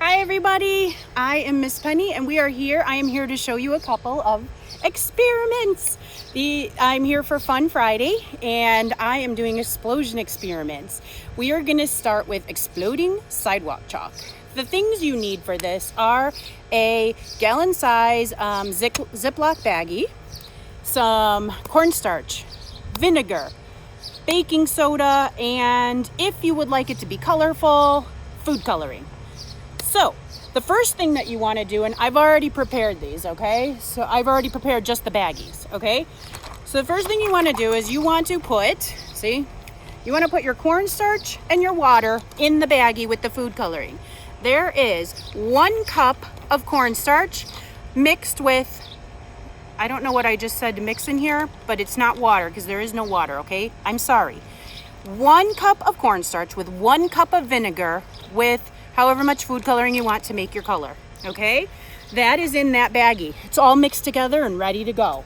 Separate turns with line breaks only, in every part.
Hi everybody, I am Miss Penny and I am here to show you a couple of experiments. I'm here for Fun Friday and I am doing explosion experiments. We are going to start with exploding sidewalk chalk. The things you need for this are a gallon size Ziploc baggie, some cornstarch, vinegar, baking soda, and if you would like it to be colorful, food coloring. So the first thing that you want to do, and I've already prepared these, okay? So I've already prepared just the baggies, okay? So the first thing you want to do is you want to put your cornstarch and your water in the baggie with the food coloring. There is 1 cup of cornstarch mixed with, I don't know what I just said to mix in here, but it's not water because there is no water, okay? I'm sorry. 1 cup of cornstarch with 1 cup of vinegar with however much food coloring you want to make your color, okay? That is in that baggie. It's all mixed together and ready to go.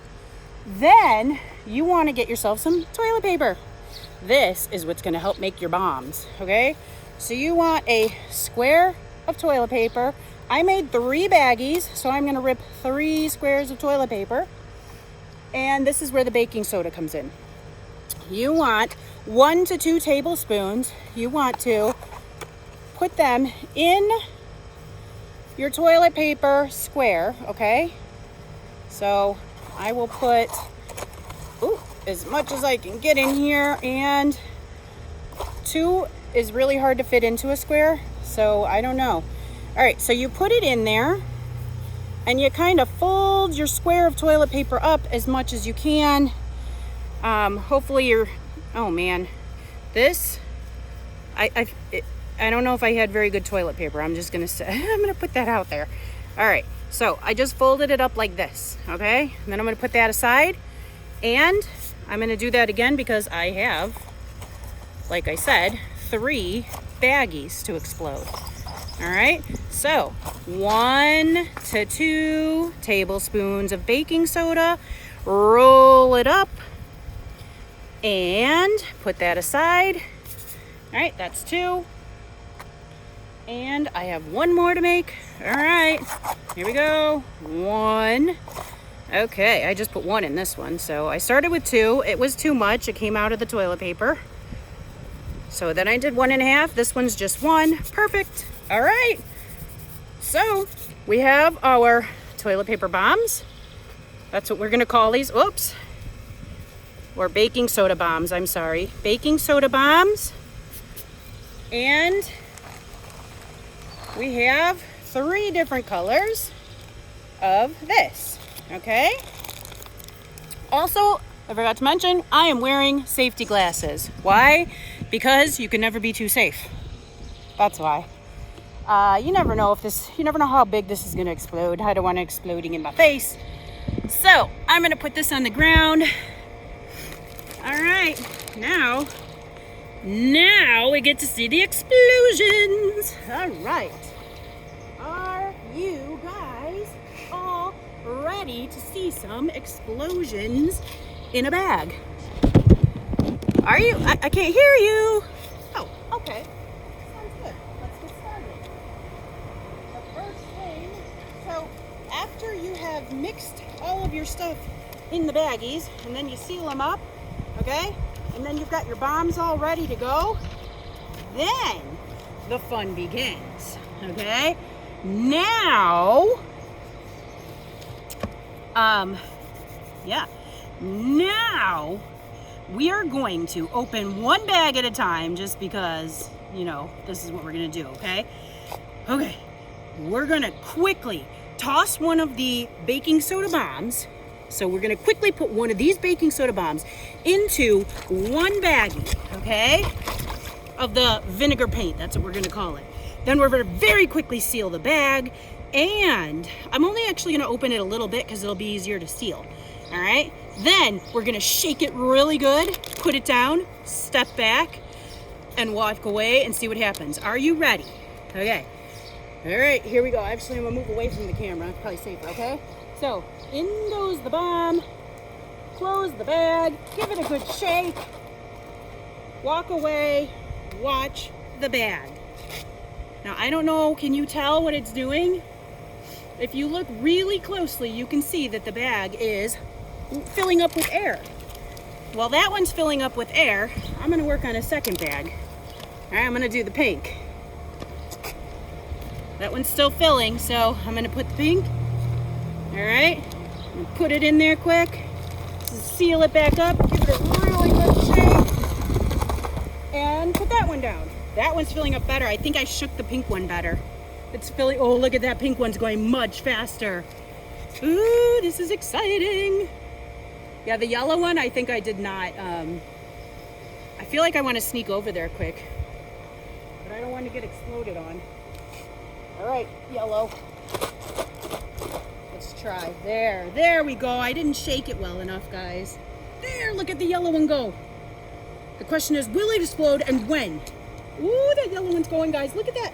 Then you want to get yourself some toilet paper. This is what's going to help make your bombs, okay? So you want a square of toilet paper. I made 3 baggies, so I'm going to rip 3 squares of toilet paper. And this is where the baking soda comes in. You want 1 to 2 tablespoons. You want to put them in your toilet paper square, okay? So I will put as much as I can get in here, and 2 is really hard to fit into a square, so I don't know. All right, so you put it in there and you kind of fold your square of toilet paper up as much as you can. Hopefully oh man, this, I don't know if I had very good toilet paper. I'm just gonna say, I'm gonna put that out there. All right, so I just folded it up like this, okay? And then I'm gonna put that aside, and I'm gonna do that again because I have, like I said, 3 baggies to explode. All right, so 1 to 2 tablespoons of baking soda, roll it up, and put that aside. All right, that's 2. And I have 1 more to make. All right, here we go. 1. Okay, I just put 1 in this one. So I started with 2. It was too much. It came out of the toilet paper. So then I did 1 1/2. This one's just 1. Perfect. All right. So we have our toilet paper bombs. That's what we're going to call these. Oops. Or baking soda bombs. I'm sorry. Baking soda bombs. And we have 3 different colors of this, okay? Also, I forgot to mention, I am wearing safety glasses. Why? Because you can never be too safe. That's why. You never know how big this is gonna explode. I don't want it exploding in my face. So, I'm gonna put this on the ground. All right, now we get to see the explosions. All right. Are you guys all ready to see some explosions in a bag? Are you? I can't hear you. Oh, okay. Sounds good. Let's get started. The first thing, so after you have mixed all of your stuff in the baggies, and then you seal them up, okay? And then you've got your bombs all ready to go, then the fun begins, okay? Now, now we are going to open 1 bag at a time just because, this is what we're gonna do, okay? Okay, we're gonna quickly toss one of the baking soda bombs. So we're gonna quickly put one of these baking soda bombs into 1 baggie, okay, of the vinegar paint. That's what we're gonna call it. Then we're gonna very quickly seal the bag, and I'm only actually gonna open it a little bit because it'll be easier to seal, all right? Then we're gonna shake it really good, put it down, step back, and walk away and see what happens. Are you ready? Okay. All right, here we go. Actually, I'm gonna move away from the camera. It's probably safer, okay? So, in goes the bomb, close the bag, give it a good shake, walk away, watch the bag. Now, I don't know, can you tell what it's doing? If you look really closely, you can see that the bag is filling up with air. While that one's filling up with air, I'm gonna work on a second bag. All right, I'm gonna do the pink. That one's still filling, so I'm gonna put the pink. All right, I'm gonna put it in there quick. Seal it back up, give it a really good shake, and put that one down. That one's filling up better. I think I shook the pink one better. It's filling, oh, look at that pink one's going much faster. Ooh, this is exciting. Yeah, the yellow one, I think I did not. I feel like I want to sneak over there quick, but I don't want to get exploded on. All right, yellow. Let's try. There we go. I didn't shake it well enough, guys. There, look at the yellow one go. The question is, will it explode and when? Ooh, that yellow one's going, guys. Look at that.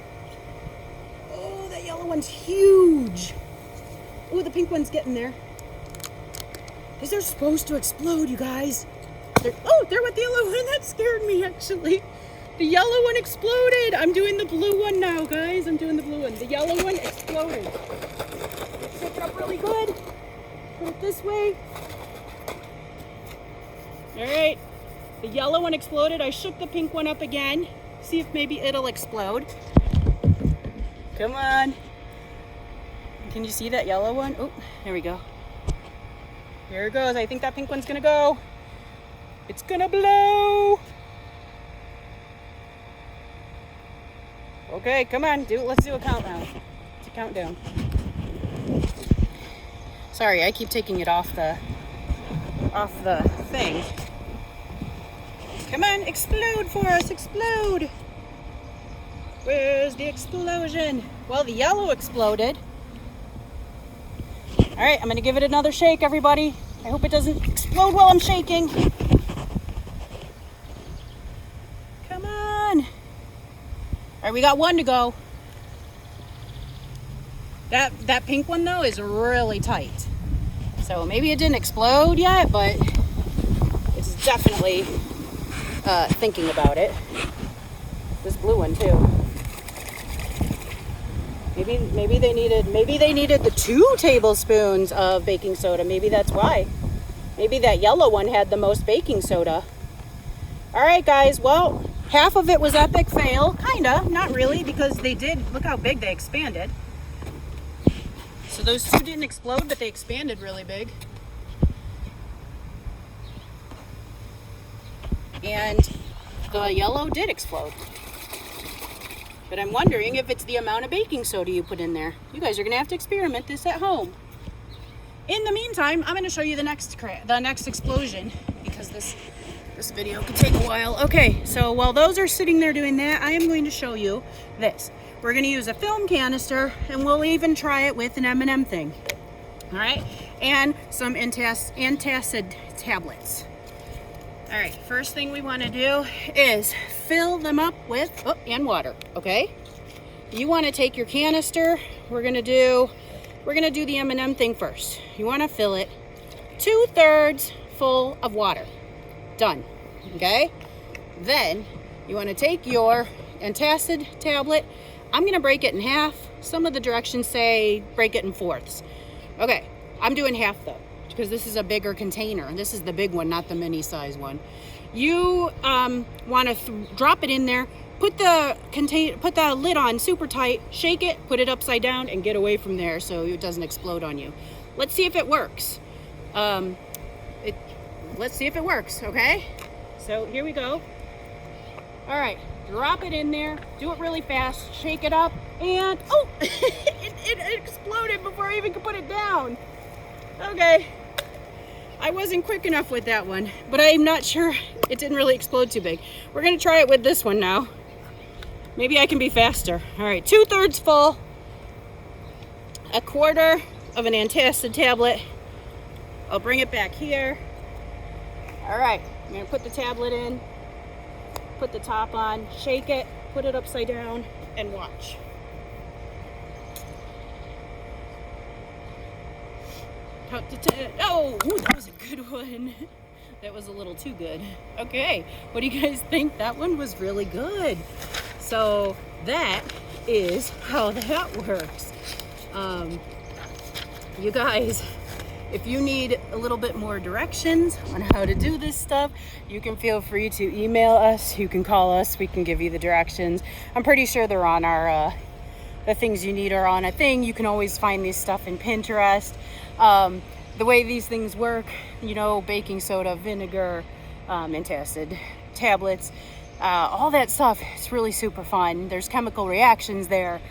Oh, that yellow one's huge. Ooh, the pink one's getting there. Because they're supposed to explode, you guys. They're with the yellow one. That scared me, actually. The yellow one exploded. I'm doing the blue one now, guys. I'm doing the blue one. The yellow one exploded. Shake it up really good. Put it this way. All right. The yellow one exploded. I shook the pink one up again. See if maybe it'll explode. Come on. Can you see that yellow one? Oh, there we go. Here it goes. I think that pink one's gonna go. It's gonna blow. Okay, come on. Let's do a countdown. It's a countdown. Sorry, I keep taking it off the thing. Come on, explode for us, explode. Where's the explosion? Well, the yellow exploded. All right, I'm gonna give it another shake, everybody. I hope it doesn't explode while I'm shaking. Come on. All right, we got one to go. That pink one, though, is really tight. So maybe it didn't explode yet, but it's definitely thinking about it. This blue one, too. Maybe they needed the 2 tablespoons of baking soda. Maybe that's why. Maybe that yellow one had the most baking soda. All right, guys. Well, half of it was epic fail. Kinda, not really, because they did. Look how big they expanded. So those 2 didn't explode, but they expanded really big. And the yellow did explode. But I'm wondering if it's the amount of baking soda you put in there. You guys are gonna have to experiment this at home. In the meantime, I'm gonna show you the next explosion, because this video could take a while. Okay, so while those are sitting there doing that, I am going to show you this. We're gonna use a film canister, and we'll even try it with an M&M thing. All right, and some Antacid tablets. All right, first thing we want to do is fill them up with, and water, okay? You want to take your canister. We're gonna do the M&M thing first. You want to fill it 2/3 full of water. Done, okay? Then you want to take your Antacid tablet. I'm gonna break it in half. Some of the directions say break it in 4ths. Okay, I'm doing half though, because this is a bigger container. This is the big one, not the mini size one. You want to drop it in there, put the lid on super tight, shake it, put it upside down, and get away from there so it doesn't explode on you. Let's see if it works. Let's see if it works, okay? So here we go. All right, drop it in there, do it really fast, shake it up, and oh, it exploded before I even could put it down. Okay. I wasn't quick enough with that one, but I'm not sure. It didn't really explode too big. We're gonna try it with this one now. Maybe I can be faster. All right, 2/3 full, 1/4 of an Antacid tablet. I'll bring it back here. All right, I'm gonna put the tablet in, put the top on, shake it, put it upside down, and watch. Count to 10. Oh, that was a good one. That was a little too good. Okay, what do you guys think? That one was really good. So that is how that works. You guys, if you need a little bit more directions on how to do this stuff, you can feel free to email us. You can call us. We can give you the directions. I'm pretty sure they're on our, the things you need are on a thing. You can always find this stuff in Pinterest. The way these things work, you know, baking soda, vinegar, antacid, tablets, all that stuff, it's really super fun. There's chemical reactions there.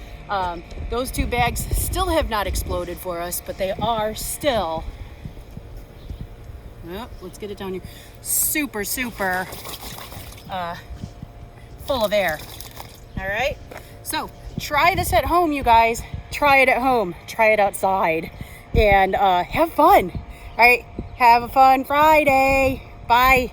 Those 2 bags still have not exploded for us, but they are still, let's get it down here, super full of air. All right, so try this at home, you guys. Try it at home, try it outside, and have fun. All right, have a fun Friday. Bye.